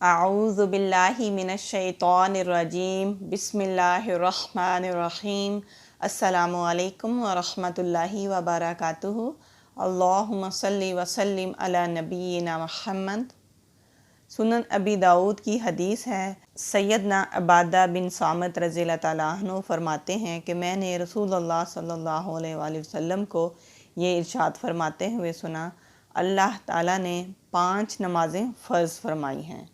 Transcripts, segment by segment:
اعوذ باللہ من الشیطان الرجیم بسم اللہ الرحمن الرحیم السلام علیکم ورحمۃ اللہ وبرکاتہ اللہم صلی وسلم علی نبینا محمد۔ سنن ابی داؤد کی حدیث ہے، سیدنا عبادہ بن صامت رضی اللہ تعالیٰ عنہ فرماتے ہیں کہ میں نے رسول اللہ صلی اللہ علیہ وآلہ وسلم کو یہ ارشاد فرماتے ہوئے سنا، اللہ تعالیٰ نے 5 نمازیں فرض فرمائی ہیں۔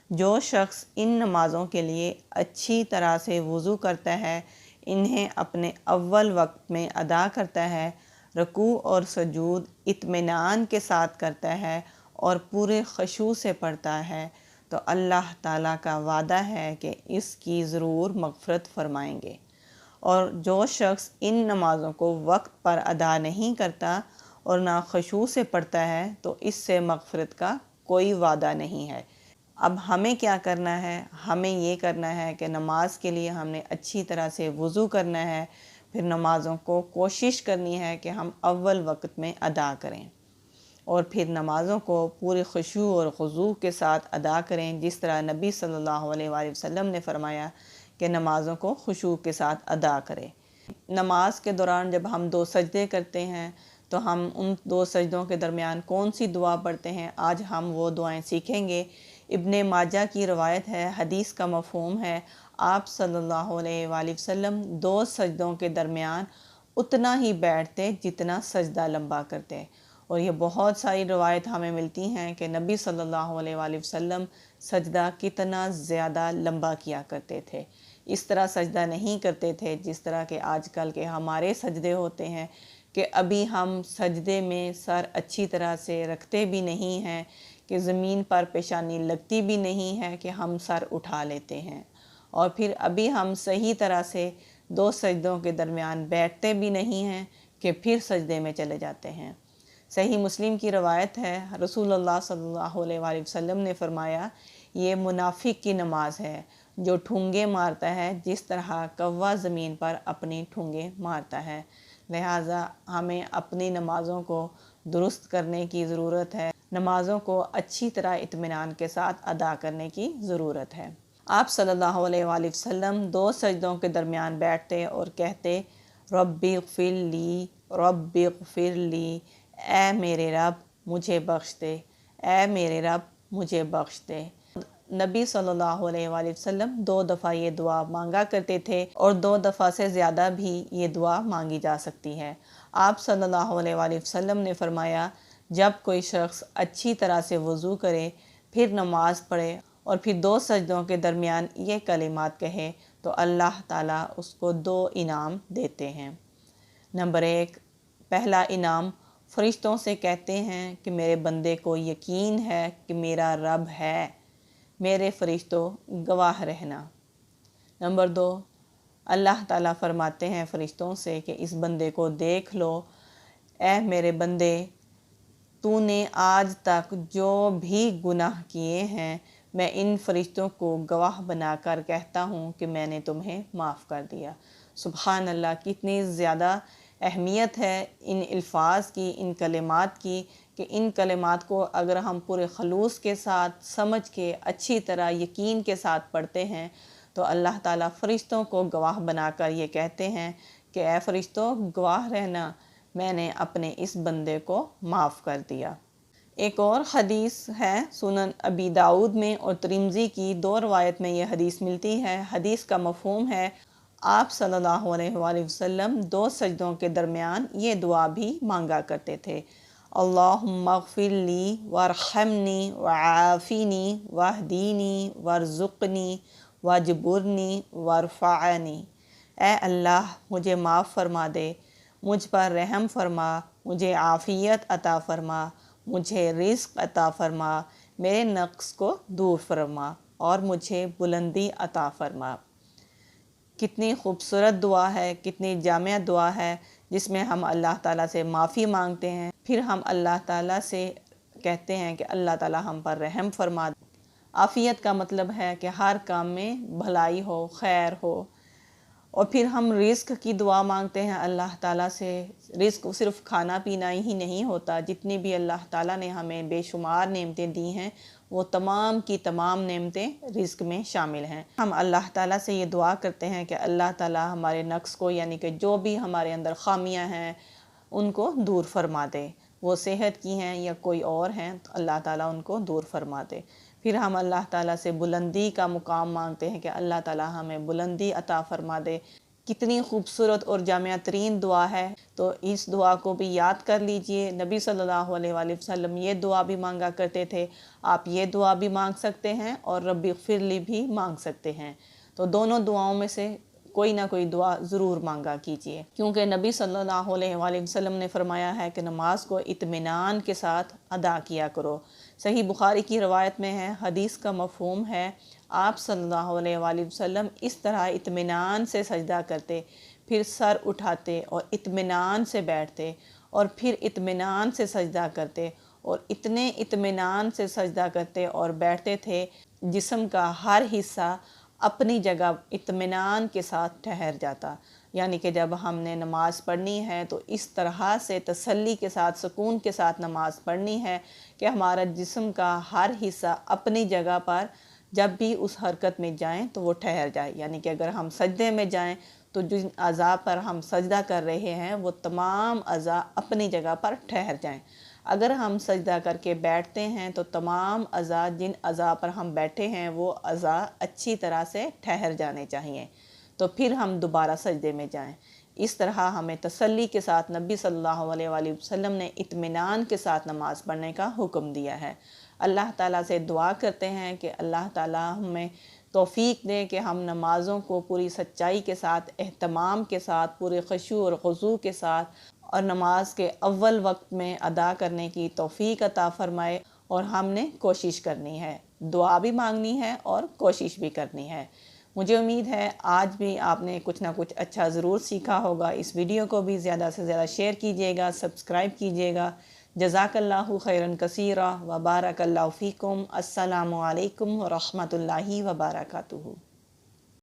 جو شخص ان نمازوں کے لیے اچھی طرح سے وضو کرتا ہے، انہیں اپنے اول وقت میں ادا کرتا ہے، رکوع اور سجود اطمینان کے ساتھ کرتا ہے اور پورے خشوع سے پڑھتا ہے، تو اللہ تعالیٰ کا وعدہ ہے کہ اس کی ضرور مغفرت فرمائیں گے۔ اور جو شخص ان نمازوں کو وقت پر ادا نہیں کرتا اور نہ خشوع سے پڑھتا ہے، تو اس سے مغفرت کا کوئی وعدہ نہیں ہے۔ اب ہمیں کیا کرنا ہے؟ ہمیں یہ کرنا ہے کہ نماز کے لیے ہم نے اچھی طرح سے وضو کرنا ہے، پھر نمازوں کو کوشش کرنی ہے کہ ہم اول وقت میں ادا کریں، اور پھر نمازوں کو پورے خشوع اور خضوع کے ساتھ ادا کریں، جس طرح نبی صلی اللہ علیہ وآلہ وسلم نے فرمایا کہ نمازوں کو خشوع کے ساتھ ادا کریں۔ نماز کے دوران جب ہم 2 سجدے کرتے ہیں تو ہم ان 2 سجدوں کے درمیان کون سی دعا پڑھتے ہیں، آج ہم وہ دعائیں سیکھیں گے۔ ابن ماجہ کی روایت ہے، حدیث کا مفہوم ہے، آپ صلی اللہ علیہ وآلہ وسلم 2 سجدوں کے درمیان اتنا ہی بیٹھتے جتنا سجدہ لمبا کرتے، اور یہ بہت ساری روایت ہمیں ملتی ہیں کہ نبی صلی اللہ علیہ وآلہ وسلم سجدہ کتنا زیادہ لمبا کیا کرتے تھے۔ اس طرح سجدہ نہیں کرتے تھے جس طرح کہ آج کل کے ہمارے سجدے ہوتے ہیں، کہ ابھی ہم سجدے میں سر اچھی طرح سے رکھتے بھی نہیں ہیں، کہ زمین پر پیشانی لگتی بھی نہیں ہے کہ ہم سر اٹھا لیتے ہیں، اور پھر ابھی ہم صحیح طرح سے 2 سجدوں کے درمیان بیٹھتے بھی نہیں ہیں کہ پھر سجدے میں چلے جاتے ہیں۔ صحیح مسلم کی روایت ہے، رسول اللہ صلی اللہ علیہ وآلہ وسلم نے فرمایا، یہ منافق کی نماز ہے جو ٹھونگے مارتا ہے جس طرح کوا زمین پر اپنی ٹھونگے مارتا ہے۔ لہٰذا ہمیں اپنی نمازوں کو درست کرنے کی ضرورت ہے، نمازوں کو اچھی طرح اطمینان کے ساتھ ادا کرنے کی ضرورت ہے۔ آپ صلی اللہ علیہ وآلہ وسلم 2 سجدوں کے درمیان بیٹھتے اور کہتے، رب اغفر لی، رب اغفر لی، اے میرے رب مجھے بخش دے، اے میرے رب مجھے بخش دے۔ نبی صلی اللہ علیہ وآلہ وسلم 2 دفعہ یہ دعا مانگا کرتے تھے، اور 2 دفعہ سے زیادہ بھی یہ دعا مانگی جا سکتی ہے۔ آپ صلی اللہ علیہ وآلہ وسلم نے فرمایا، جب کوئی شخص اچھی طرح سے وضو کرے، پھر نماز پڑھے اور پھر 2 سجدوں کے درمیان یہ کلمات کہے، تو اللہ تعالیٰ اس کو 2 انعام دیتے ہیں۔ نمبر 1، پہلا انعام فرشتوں سے کہتے ہیں کہ میرے بندے کو یقین ہے کہ میرا رب ہے، میرے فرشتوں گواہ رہنا۔ نمبر 2، اللہ تعالیٰ فرماتے ہیں فرشتوں سے کہ اس بندے کو دیکھ لو، اے میرے بندے، تو نے آج تک جو بھی گناہ کیے ہیں، میں ان فرشتوں کو گواہ بنا کر کہتا ہوں کہ میں نے تمہیں معاف کر دیا۔ سبحان اللہ، کتنی زیادہ اہمیت ہے ان الفاظ کی، ان کلمات کی، کہ ان کلمات کو اگر ہم پورے خلوص کے ساتھ سمجھ کے اچھی طرح یقین کے ساتھ پڑھتے ہیں، تو اللہ تعالیٰ فرشتوں کو گواہ بنا کر یہ کہتے ہیں کہ اے فرشتوں گواہ رہنا، میں نے اپنے اس بندے کو معاف کر دیا۔ ایک اور حدیث ہے سنن ابی داؤد میں اور ترمذی کی 2 روایت میں یہ حدیث ملتی ہے۔ حدیث کا مفہوم ہے، آپ صلی اللہ علیہ وآلہ وسلم 2 سجدوں کے درمیان یہ دعا بھی مانگا کرتے تھے، اللہم اغفر لی وارحمنی وعافینی واہدینی وارزقنی واجبرنی وارفعنی۔ اے اللہ مجھے معاف فرما دے، مجھ پر رحم فرما، مجھے عافیت عطا فرما، مجھے رزق عطا فرما، میرے نقص کو دور فرما، اور مجھے بلندی عطا فرما۔ کتنی خوبصورت دعا ہے، کتنی جامع دعا ہے، جس میں ہم اللہ تعالیٰ سے معافی مانگتے ہیں، پھر ہم اللہ تعالیٰ سے کہتے ہیں کہ اللہ تعالیٰ ہم پر رحم فرما دے۔ عافیت کا مطلب ہے کہ ہر کام میں بھلائی ہو، خیر ہو، اور پھر ہم رزق کی دعا مانگتے ہیں اللہ تعالیٰ سے۔ رزق صرف کھانا پینا ہی نہیں ہوتا، جتنی بھی اللہ تعالیٰ نے ہمیں بے شمار نعمتیں دی ہیں، وہ تمام کی تمام نعمتیں رزق میں شامل ہیں۔ ہم اللہ تعالیٰ سے یہ دعا کرتے ہیں کہ اللہ تعالیٰ ہمارے نقص کو، یعنی کہ جو بھی ہمارے اندر خامیاں ہیں ان کو دور فرما دے، وہ صحت کی ہیں یا کوئی اور ہیں تو اللہ تعالیٰ ان کو دور فرما دے۔ پھر ہم اللہ تعالیٰ سے بلندی کا مقام مانگتے ہیں کہ اللہ تعالیٰ ہمیں بلندی عطا فرما دے۔ کتنی خوبصورت اور جامع ترین دعا ہے، تو اس دعا کو بھی یاد کر لیجئے۔ نبی صلی اللہ علیہ وآلہ وسلم یہ دعا بھی مانگا کرتے تھے، آپ یہ دعا بھی مانگ سکتے ہیں اور رب اغفر لی بھی مانگ سکتے ہیں۔ تو دونوں دعاؤں میں سے کوئی نہ کوئی دعا ضرور مانگا کیجئے، کیونکہ نبی صلی اللہ علیہ وآلہ وسلم نے فرمایا ہے کہ نماز کو اطمینان کے ساتھ ادا کیا کرو۔ صحیح بخاری کی روایت میں ہے، حدیث کا مفہوم ہے، آپ صلی اللہ علیہ وآلہ وسلم اس طرح اطمینان سے سجدہ کرتے، پھر سر اٹھاتے اور اطمینان سے بیٹھتے اور پھر اطمینان سے سجدہ کرتے، اور اتنے اطمینان سے سجدہ کرتے اور بیٹھتے تھے جسم کا ہر حصہ اپنی جگہ اطمینان کے ساتھ ٹھہر جاتا۔ یعنی کہ جب ہم نے نماز پڑھنی ہے تو اس طرح سے تسلی کے ساتھ، سکون کے ساتھ نماز پڑھنی ہے کہ ہمارا جسم کا ہر حصہ اپنی جگہ پر جب بھی اس حرکت میں جائیں تو وہ ٹھہر جائے۔ یعنی کہ اگر ہم سجدے میں جائیں تو جن اعضاء پر ہم سجدہ کر رہے ہیں وہ تمام اعضاء اپنی جگہ پر ٹھہر جائیں۔ اگر ہم سجدہ کر کے بیٹھتے ہیں تو تمام اعضاء، جن اعضاء پر ہم بیٹھے ہیں وہ اعضاء اچھی طرح سے ٹھہر جانے چاہیے، تو پھر ہم دوبارہ سجدے میں جائیں۔ اس طرح ہمیں تسلی کے ساتھ نبی صلی اللہ علیہ وآلہ وسلم نے اطمینان کے ساتھ نماز پڑھنے کا حکم دیا ہے۔ اللہ تعالیٰ سے دعا کرتے ہیں کہ اللہ تعالیٰ ہمیں توفیق دے کہ ہم نمازوں کو پوری سچائی کے ساتھ، اہتمام کے ساتھ، پورے خشوع اور خضوع کے ساتھ اور نماز کے اول وقت میں ادا کرنے کی توفیق عطا فرمائے، اور ہم نے کوشش کرنی ہے، دعا بھی مانگنی ہے اور کوشش بھی کرنی ہے۔ مجھے امید ہے آج بھی آپ نے کچھ نہ کچھ اچھا ضرور سیکھا ہوگا۔ اس ویڈیو کو بھی زیادہ سے زیادہ شیئر کیجیے گا، سبسکرائب کیجیے گا۔ جزاک اللہ خیراً کثیرا وبارک اللہ فیکم۔ السلام علیکم ورحمۃ اللہ وبرکاتہ۔